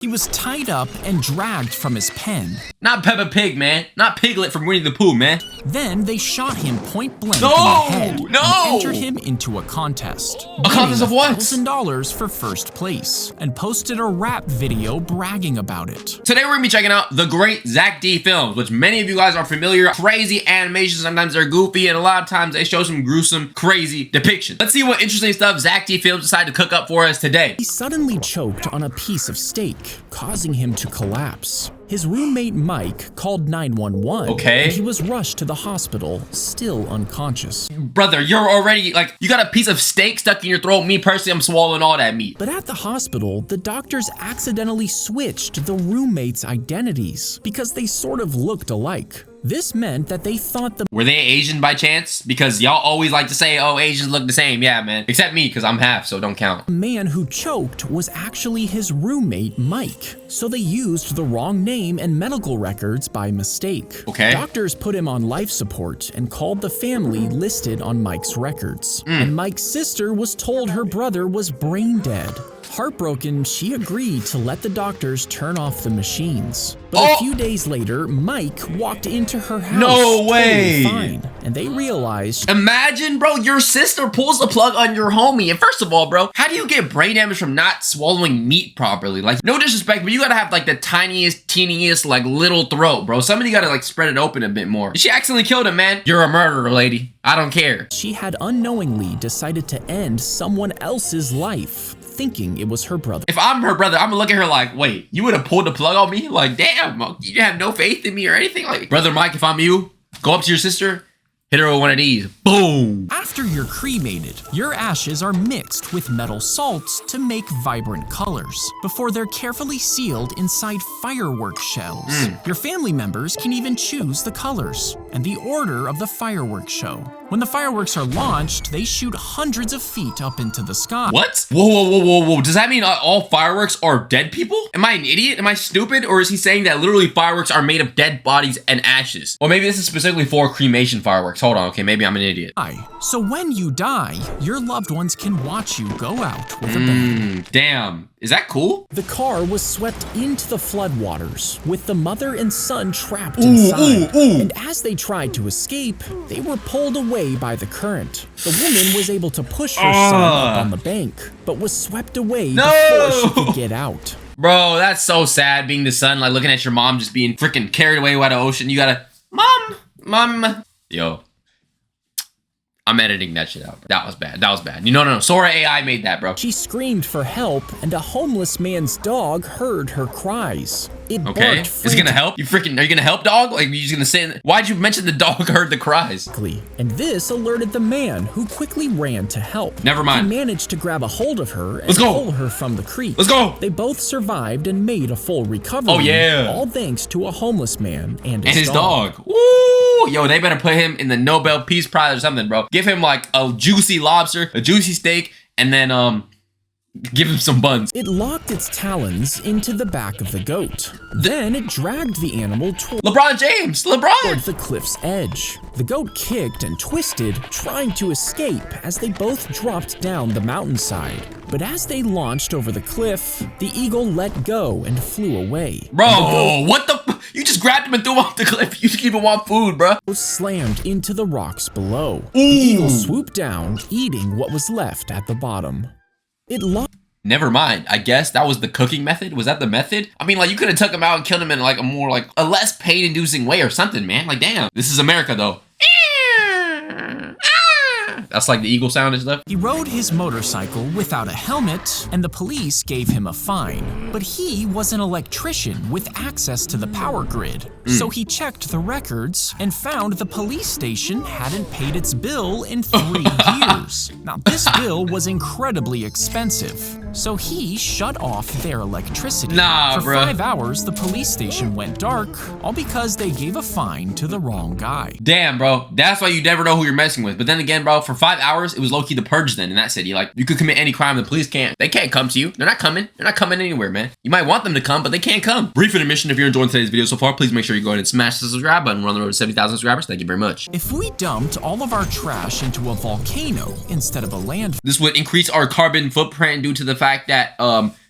He was tied up and dragged from his pen. Not Peppa Pig, man. Not Piglet from Winnie the Pooh, man. Then they shot him point blank in the head and entered him into a contest. A contest of what? $1,000 for first place, and posted a rap video bragging about it. Today we're gonna be checking out the great Zack D films, which many of you guys are familiar. Crazy animations, sometimes they're goofy, and a lot of times they show some gruesome, crazy depictions. Let's see what interesting stuff Zack D films decided to cook up for us today. He suddenly choked on a piece of steak, causing him to collapse. His roommate Mike called 911. Okay. And he was rushed to the hospital, still unconscious. Brother, you're already, like, you got a piece of steak stuck in your throat. Me personally, I'm swallowing all that meat. But at the hospital, the doctors accidentally switched the roommates' identities because they sort of looked alike. This meant that they thought the— Were they Asian by chance? Because y'all always like to say, oh, Asians look the same. Yeah, man. Except me, because I'm half, so don't count. The man who choked was actually his roommate, Mike. So they used the wrong name and medical records by mistake. Okay. Doctors put him on life support and called the family listed on Mike's records. And Mike's sister was told her brother was brain dead. Heartbroken, she agreed to let the doctors turn off the machines. But a few days later, Mike walked into her house. No way! Totally fine, and they realized— Imagine, bro, your sister pulls the plug on your homie. And first of all, bro, how do you get brain damage from not swallowing meat properly? Like, no disrespect, but you gotta have like the tiniest, teeniest, like little throat, bro. Somebody gotta like spread it open a bit more. She accidentally killed him, man. You're a murderer, lady. I don't care. she had unknowingly decided to end someone else's life, thinking it was her brother. If I'm her brother, I'm gonna look at her like, wait, you would have pulled the plug on me? Like, damn, you have no faith in me or anything? Like, brother Mike, if I'm you, go up to your sister, hit her with one of these. Boom. After you're cremated, your ashes are mixed with metal salts to make vibrant colors before they're carefully sealed inside firework shells. Your family members can even choose the colors and the order of the fireworks show. When the fireworks are launched, they shoot hundreds of feet up into the sky. What? Whoa, whoa, whoa, whoa, whoa. Does that mean all fireworks are dead people? Am I an idiot? Am I stupid? Or is he saying that literally fireworks are made of dead bodies and ashes? Or maybe this is specifically for cremation fireworks. Hold on, okay, maybe I'm an idiot. So when you die, your loved ones can watch you go out with a bang. Damn. Is that cool? The car was swept into the floodwaters, with the mother and son trapped inside. And as they tried to escape, they were pulled away by the current. The woman was able to push her son up on the bank, but was swept away before she could get out. Bro, that's so sad being the son, like looking at your mom just being freaking carried away by the ocean. You gotta, mom. Yo. I'm editing that shit out, bro. That was bad. That was bad. No. Sora AI made that, bro. She screamed for help, and a homeless man's dog heard her cries. It barked Is it gonna help? Are you gonna help, dog? Like, you just gonna say, why'd you mention the dog heard the cries? And this alerted the man, who quickly ran to help. Never mind. He managed to grab a hold of her and pull her from the creek. Let's go. They both survived and made a full recovery. Oh, yeah. All thanks to a homeless man and his dog. Woo! Yo, they better put him in the Nobel Peace Prize or something, bro. Give him like a juicy lobster, a juicy steak, and then give him some buns. It locked its talons into the back of the goat. Then it dragged the animal toward LeBron James! the cliff's edge. The goat kicked and twisted, trying to escape as they both dropped down the mountainside. But as they launched over the cliff, the eagle let go and flew away. Bro, what the you just grabbed him and threw him off the cliff. You just even want food, bro. Slammed into the rocks below. The eagle swooped down, eating what was left at the bottom. Never mind. I guess that was the cooking method. Was that the method? I mean, like, you could have took him out and killed him in like a less pain-inducing way or something, man. Like, damn. This is America, though. That's like the eagle sound and stuff. He rode his motorcycle without a helmet, and the police gave him a fine. But he was an electrician with access to the power grid. So he checked the records and found the police station hadn't paid its bill in 3 years. Now, this bill was incredibly expensive, so he shut off their electricity. For 5 hours, the police station went dark, all because they gave a fine to the wrong guy. Damn, bro. That's why you never know who you're messing with. But then again, bro, for 5 hours, it was low-key the purge then in that city. Like, you could commit any crime, the police can't. They can't come to you. They're not coming. They're not coming anywhere, man. You might want them to come, but they can't come. Brief intermission. If you're enjoying today's video so far, please make sure you go ahead and smash the subscribe button. We're on the road to 70,000 subscribers. Thank you very much. If we dumped all of our trash into a volcano instead of a landfill, this would increase our carbon footprint due to the fact that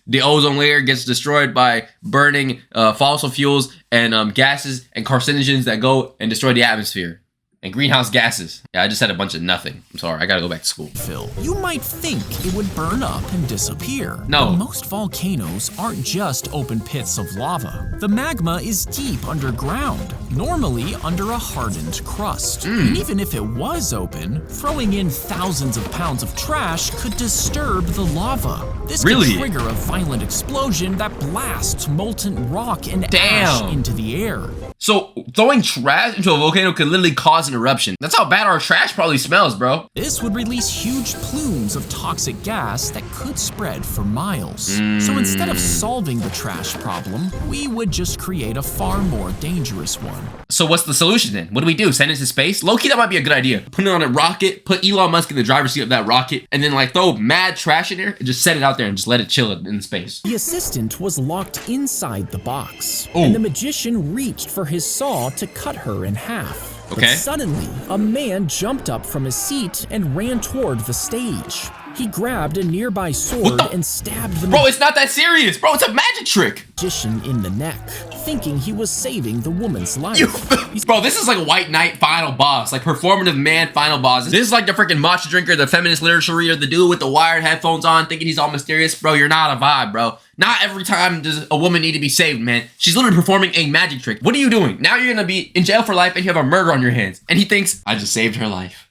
the ozone layer gets destroyed by burning fossil fuels and gases and carcinogens that go and destroy the atmosphere. And greenhouse gases. Yeah, I just said a bunch of nothing. I'm sorry, I gotta go back to school. Phil, you might think it would burn up and disappear. No. But most volcanoes aren't just open pits of lava. The magma is deep underground, normally under a hardened crust. And even if it was open, throwing in thousands of pounds of trash could disturb the lava. This could trigger a violent explosion that blasts molten rock and ash into the air. So throwing trash into a volcano could literally cause an eruption. That's how bad our trash probably smells, bro. This would release huge plumes of toxic gas that could spread for miles. So instead of solving the trash problem, we would just create a far more dangerous one. So what's the solution then? What do we do? Send it to space? Low-key, that might be a good idea. Put it on a rocket, put Elon Musk in the driver's seat of that rocket, and then like throw mad trash in there and just set it out there and just let it chill in space. The assistant was locked inside the box, and the magician reached for his saw to cut her in half. But suddenly, a man jumped up from his seat and ran toward the stage. He grabbed a nearby sword and stabbed the Bro, it's not that serious. Bro, it's a magic trick. Magician in the neck, thinking he was saving the woman's life. Bro, this is like White Knight final boss, like performative man final boss. This is like the freaking matcha drinker, the feminist literature reader, the dude with the wired headphones on, thinking he's all mysterious. Bro, you're not a vibe, bro. Not every time does a woman need to be saved, man. She's literally performing a magic trick. What are you doing? Now you're gonna be in jail for life and you have a murder on your hands. And he thinks, I just saved her life.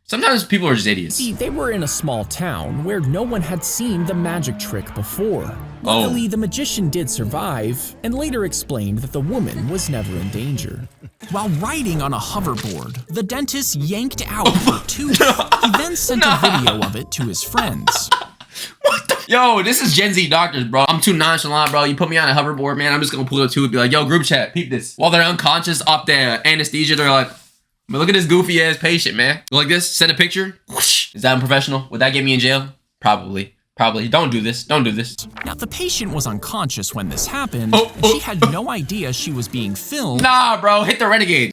Sometimes people are just idiots. See, they were in a small town where no one had seen the magic trick before. Luckily, the magician did survive, and later explained that the woman was never in danger. While riding on a hoverboard, the dentist yanked out her tooth. He then sent a video of it to his friends. What the? Yo, this is Gen Z doctors, bro. I'm too nonchalant, bro. You put me on a hoverboard, man, I'm just gonna pull it too and be like, yo, group chat, peep this. While they're unconscious off the anesthesia, they're like, but look at this goofy ass patient, man. Go like this, send a picture. Whoosh. Is that unprofessional? Would that get me in jail? Probably. Don't do this. Don't do this. Now, the patient was unconscious when this happened, and she had no idea she was being filmed. Nah, bro, hit the renegade.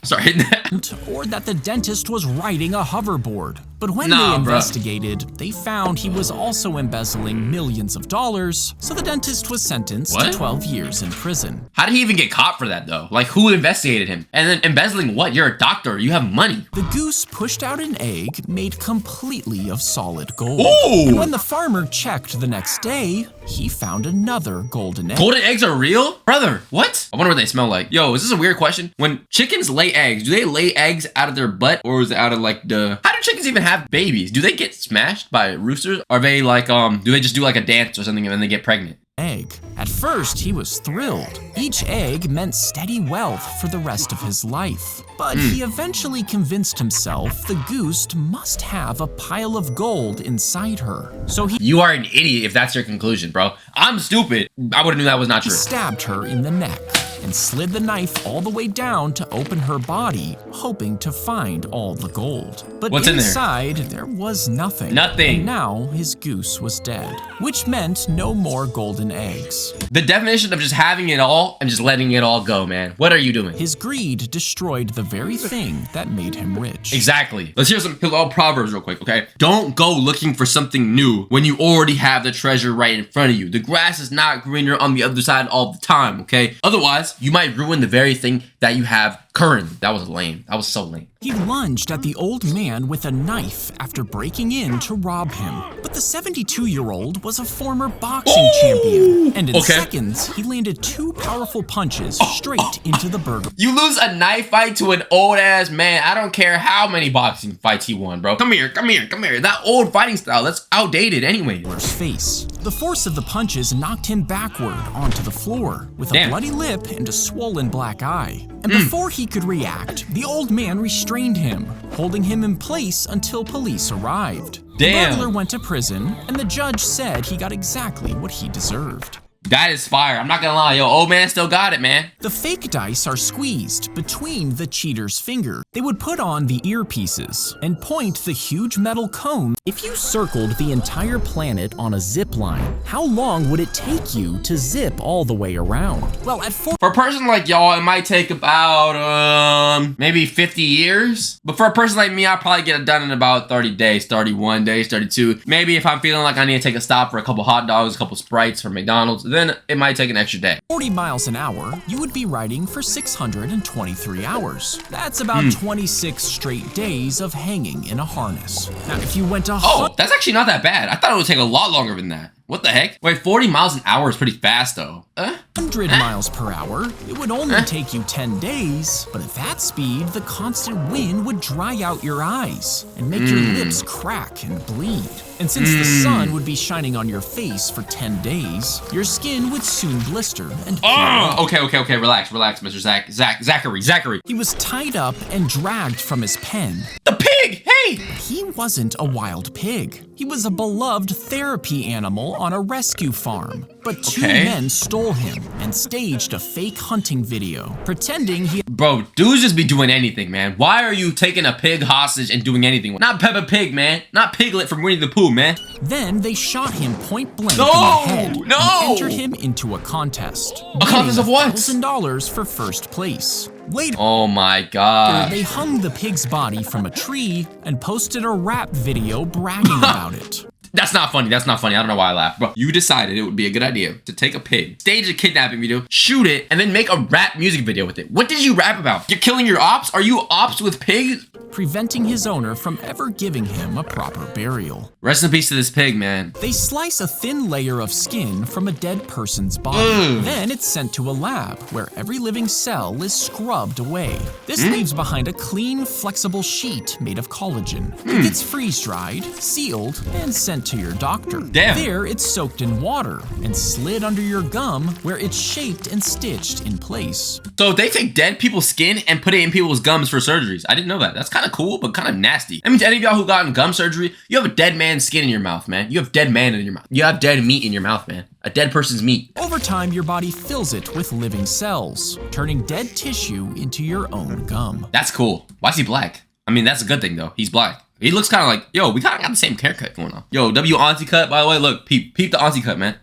Start hitting that. Or that the dentist was riding a hoverboard. But when they investigated, they found he was also embezzling millions of dollars, so the dentist was sentenced to 12 years in prison. How did he even get caught for that, though? Like, who investigated him? And then embezzling what? You're a doctor. You have money. The goose pushed out an egg made completely of solid gold. Ooh. And when the farmer checked the next day, he found another golden egg. Golden eggs are real? Brother, what? I wonder what they smell like. Yo, is this a weird question? When chickens lay eggs, do they lay eggs out of their butt, or is it out of like the... How do chickens even have babies? Do they get smashed by roosters? Are they like, do they just do like a dance or something and then they get pregnant? Egg. At first, he was thrilled. Each egg meant steady wealth for the rest of his life. But he eventually convinced himself the goose must have a pile of gold inside her. So he... You are an idiot if that's your conclusion, bro. I'm stupid. I would've knew that was not true. He stabbed her in the neck and slid the knife all the way down to open her body, hoping to find all the gold. But inside, there was nothing. Nothing. And now his goose was dead, which meant no more golden eggs. The definition of just having it all and just letting it all go, man. What are you doing? His greed destroyed the very thing that made him rich. Exactly. Let's hear some proverbs real quick, okay? Don't go looking for something new when you already have the treasure right in front of you. The grass is not greener on the other side all the time, okay? Otherwise, you might ruin the very thing that you have currently. That was lame. That was so lame. He lunged at the old man with a knife after breaking in to rob him. But the 72-year-old was a former boxing champion. And in seconds, he landed 2 powerful punches straight into the burglar. You lose a knife fight to an old-ass man. I don't care how many boxing fights he won, bro. Come here, come here, come here. That old fighting style, that's outdated anyway. Face. The force of the punches knocked him backward onto the floor with a bloody lip and a swollen black eye. And before he could react, the old man restrained him, holding him in place until police arrived. The burglar went to prison, and the judge said he got exactly what he deserved. That is fire. I'm not gonna lie, yo, old man still got it, man. The fake dice are squeezed between the cheater's finger. They would put on the earpieces and point the huge metal cone. If you circled the entire planet on a zip line, how long would it take you to zip all the way around? Well, for a person like y'all, it might take about maybe 50 years. But for a person like me, I'll probably get it done in about 30 days, 31 days, 32. Maybe if I'm feeling like I need to take a stop for a couple hot dogs, a couple Sprites from McDonald's, then it might take an extra day. 40 miles an hour, you would be riding for 623 hours. That's about 26 straight days of hanging in a harness. Now, if you went to that's actually not that bad. I thought it would take a lot longer than that. What the heck? Wait, 40 miles an hour is pretty fast though. 100 miles per hour, it would only take you 10 days, but at that speed, the constant wind would dry out your eyes and make your lips crack and bleed. And since the sun would be shining on your face for 10 days, your skin would soon blister and okay, relax, Mr. Zachary. He was tied up and dragged from his pen. The pig, hey! He wasn't a wild pig. He was a beloved therapy animal on a rescue farm. But two men stole him and staged a fake hunting video, pretending he... Bro, dudes just be doing anything, man. Why are you taking a pig hostage and doing anything? Not Peppa Pig, man. Not Piglet from Winnie the Pooh, man. Then they shot him point blank in the head and entered him into a contest. A contest of what? $1,000 for first place. Later, oh my god. They hung the pig's body from a tree and posted a rap video bragging about it. That's not funny. I don't know why I laughed. Bro, you decided it would be a good idea to take a pig, stage a kidnapping video, shoot it, and then make a rap music video with it. What did you rap about? You're killing your ops? Are you ops with pigs? Preventing his owner from ever giving him a proper burial. Rest in peace to this pig, man. They slice a thin layer of skin from a dead person's body. Then it's sent to a lab where every living cell is scrubbed away. This leaves behind a clean, flexible sheet made of collagen. It gets freeze-dried, sealed, and sent to your doctor. Damn. There, it's soaked in water and slid under your gum where it's shaped and stitched in place. So they take dead people's skin and put it in people's gums for surgeries. I didn't know that. That's kind of cool, but kind of nasty. I mean, to any of y'all who gotten gum surgery, you have a dead man's skin in your mouth, man. You have dead man in your mouth. You have dead meat in your mouth, man. A dead person's meat. Over time, your body fills it with living cells, turning dead tissue into your own gum. That's cool. Why is he black? I mean, that's a good thing, though. He's black. He looks kind of like, yo, we kind of got the same haircut going on. Yo, W auntie cut, by the way. Look, peep the auntie cut, man.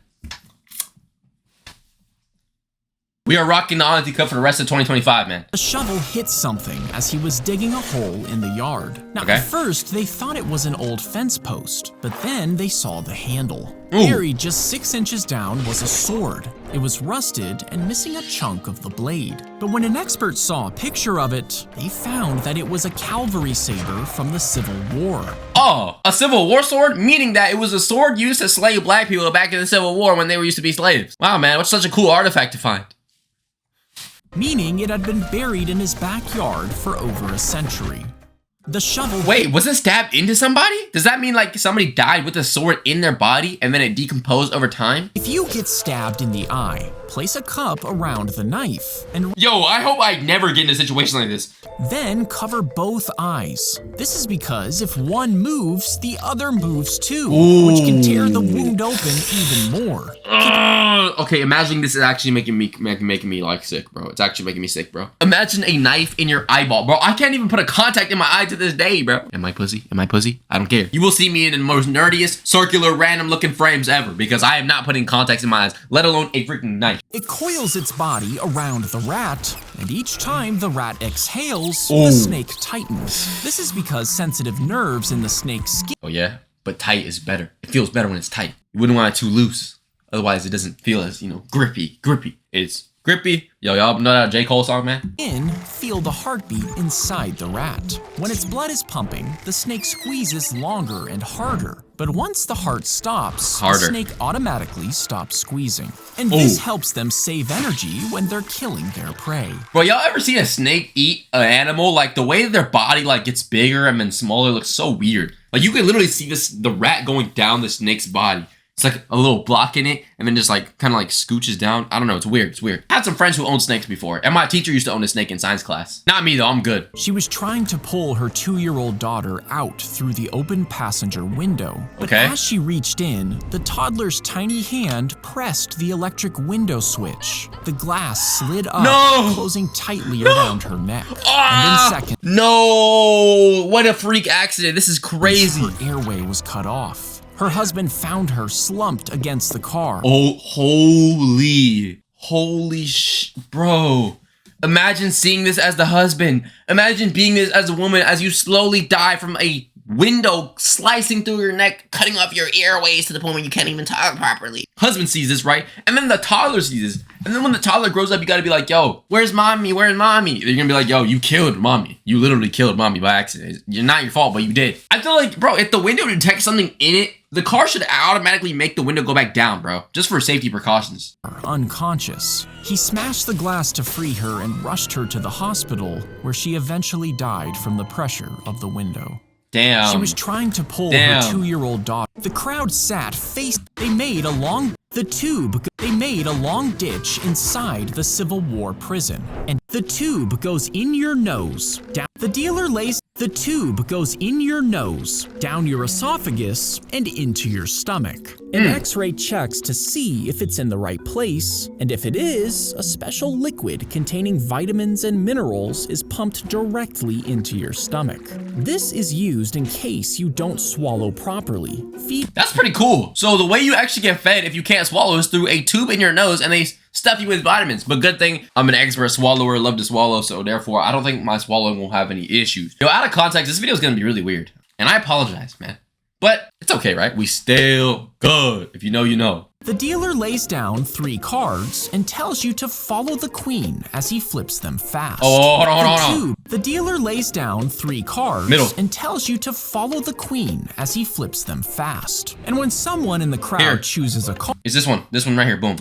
We are rocking the auntie cut for the rest of 2025, man. A shovel hit something as he was digging a hole in the yard. Now, at first, they thought it was an old fence post, but then they saw the handle. Buried just 6 inches down was a sword. It was rusted and missing a chunk of the blade. But when an expert saw a picture of it, they found that it was a cavalry saber from the Civil War. Oh, a Civil War sword? Meaning that it was a sword used to slay black people back in the Civil War when they were used to be slaves. Wow, man, what's such a cool artifact to find? Meaning it had been buried in his backyard for over a century. The shovel... Wait, was it stabbed into somebody? Does that mean like somebody died with a sword in their body and then it decomposed over time? If you get stabbed in the eye, place a cup around the knife and... Yo, I hope I never get in a situation like this. Then cover both eyes. This is because if one moves, the other moves too, which can tear the wound open even more. Okay, imagine this is actually making me like sick, bro. It's actually making me sick, bro. Imagine a knife in your eyeball, bro. I can't even put a contact in my eye to this day, bro. Am I pussy? Am I pussy? I don't care. You will see me in the most nerdiest, circular, random looking frames ever because I am not putting contacts in my eyes, let alone a freaking knife. It coils its body around the rat, and each time the rat exhales, the snake tightens. This is because sensitive nerves in the snake's skin... Oh yeah? But tight is better. It feels better when it's tight. You wouldn't want it too loose. Otherwise, it doesn't feel as, grippy. It's grippy. Yo, y'all know that J. Cole song, man? Feel the heartbeat inside the rat. When its blood is pumping, the snake squeezes longer and harder. But once the heart stops, the snake automatically stops squeezing. And this helps them save energy when they're killing their prey. Bro, y'all ever seen a snake eat an animal? Like, the way that their body, gets bigger and then smaller looks so weird. Like, you can literally see the rat going down the snake's body. It's like a little block in it, and then just like kind of like scooches down. I don't know. It's weird. It's weird. I had some friends who owned snakes before, and my teacher used to own a snake in science class. Not me though. I'm good. She was trying to pull her 2-year-old daughter out through the open passenger window. But as she reached in, the toddler's tiny hand pressed the electric window switch. The glass slid up, closing tightly around her neck. And then seconds. No! What a freak accident. This is crazy. Her airway was cut off. Her husband found her slumped against the car. Oh, holy bro. Imagine seeing this as the husband. Imagine being this as a woman as you slowly die from a window slicing through your neck, cutting off your airways to the point where you can't even talk properly. Husband sees this, right? And then the toddler sees this. And then when the toddler grows up, you gotta be like, yo, where's mommy? Where's mommy? You're gonna be like, yo, you killed mommy. You literally killed mommy by accident. You're not your fault, but you did. I feel like, bro, if the window detects something in it, the car should automatically make the window go back down, bro. Just for safety precautions. Unconscious. He smashed the glass to free her and rushed her to the hospital, where she eventually died from the pressure of the window. Damn. She was trying to pull her 2-year-old daughter. The crowd sat They made a long ditch inside the Civil War prison. And the tube goes in your nose. The tube goes in your nose, down your esophagus, and into your stomach. An X-ray checks to see if it's in the right place, and if it is, a special liquid containing vitamins and minerals is pumped directly into your stomach. This is used in case you don't swallow properly. That's pretty cool. So the way you actually get fed if you can't swallow is through a tube in your nose, and they stuff you with vitamins. But good thing I'm an expert swallower, love to swallow, so therefore I don't think my swallowing will have any issues. Yo, out of context, this video is gonna be really weird, and I apologize, man. But it's okay, right? We still good. If you know, you know. The dealer lays down 3 cards and tells you to follow the queen as he flips them fast. Oh, hold on. The dealer lays down 3 cards and tells you to follow the queen as he flips them fast. And when someone in the crowd chooses a card, is this one right here, boom.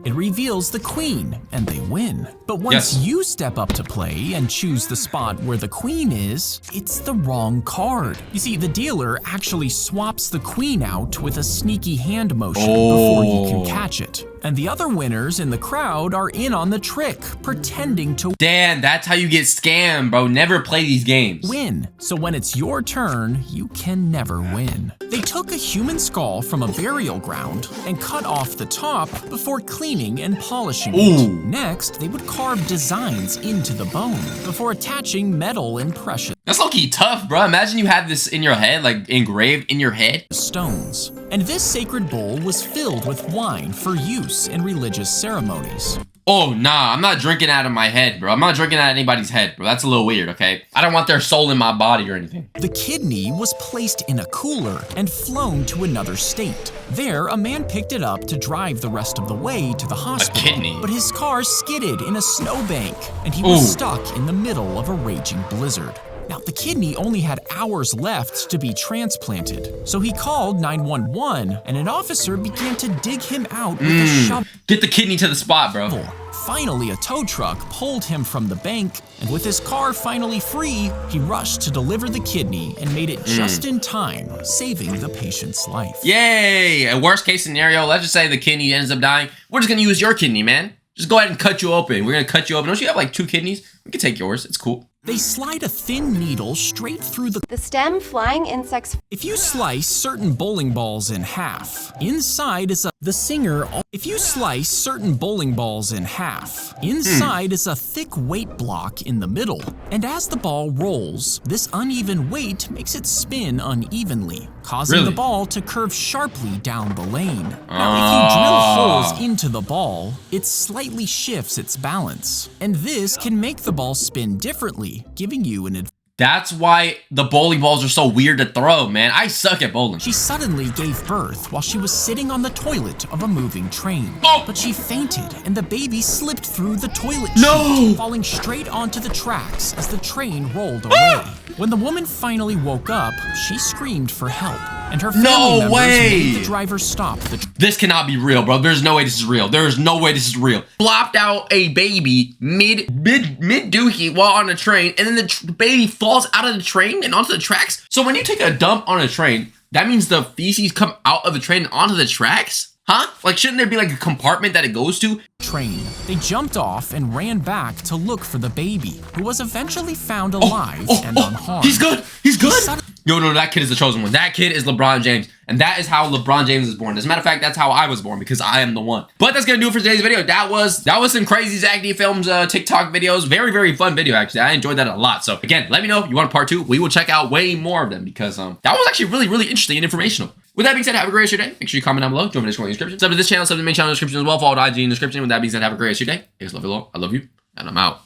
It reveals the queen and they win. But once you step up to play and choose the spot where the queen is, it's the wrong card. You see, the dealer actually swaps the queen out with a sneaky hand motion before you can catch it. And the other winners in the crowd are in on the trick, pretending to Damn, that's how you get scammed, bro. Never play these games. Win. So when it's your turn, you can never win. They took a human skull from a burial ground and cut off the top before cleaning and polishing it. Next, they would carve designs into the bone before attaching metal and precious That's low-key tough, bro. Imagine you had this in your head, like engraved in your head. stones. And this sacred bowl was filled with wine for use in religious ceremonies. Oh, nah, I'm not drinking out of my head, bro. I'm not drinking out of anybody's head, bro. That's a little weird, okay? I don't want their soul in my body or anything. The kidney was placed in a cooler and flown to another state. There, a man picked it up to drive the rest of the way to the hospital. A kidney? But his car skidded in a snowbank, and he was stuck in the middle of a raging blizzard. Now, the kidney only had hours left to be transplanted, so he called 911, and an officer began to dig him out with a shovel. Get the kidney to the spot, bro. Finally, a tow truck pulled him from the bank, and with his car finally free, he rushed to deliver the kidney and made it just in time, saving the patient's life. Yay! A worst case scenario, let's just say the kidney ends up dying. We're just gonna use your kidney, man. Just go ahead and cut you open. We're gonna cut you open. Don't you have like 2 kidneys? We can take yours. It's cool. They slide a thin needle straight through the stem flying insects. If you slice certain bowling balls in half, inside is If you slice certain bowling balls in half, inside is a thick weight block in the middle. And as the ball rolls, this uneven weight makes it spin unevenly, causing the ball to curve sharply down the lane. Now, if you drill holes into the ball, it slightly shifts its balance. And this can make the ball spin differently, giving you an advantage. That's why the bowling balls are so weird to throw, man. I suck at bowling. She suddenly gave birth while she was sitting on the toilet of a moving train. But she fainted, and the baby slipped through the toilet sheet, falling straight onto the tracks as the train rolled away. When the woman finally woke up, she screamed for help, and her family members made the driver stop the train. This cannot be real, bro. There's no way this is real. There's no way this is real. Flopped out a baby mid dookie while on a train, and then the baby falls out of the train and onto the tracks. So when you take a dump on a train, That means the feces come out of the train and onto the tracks? Huh? Like, shouldn't there be like a compartment that it goes to? Train. They jumped off and ran back to look for the baby, who was eventually found alive and unharmed. He's good. He's good. Yo, no, that kid is the chosen one. That kid is LeBron James. And that is how LeBron James is born. As a matter of fact, that's how I was born, because I am the one. But that's gonna do it for today's video. That was some crazy Zack D Films TikTok videos. Very, very fun video, actually. I enjoyed that a lot. So again, let me know if you want part 2. We will check out way more of them, because that was actually really, really interesting and informational. With that being said, have a great rest of your day. Make sure you comment down below. Join the Discord in the description. Sub to this channel, sub to the main channel in the description as well. Follow the IG in the description. With that being said, have a great rest of your day. I love you all. I love you. And I'm out.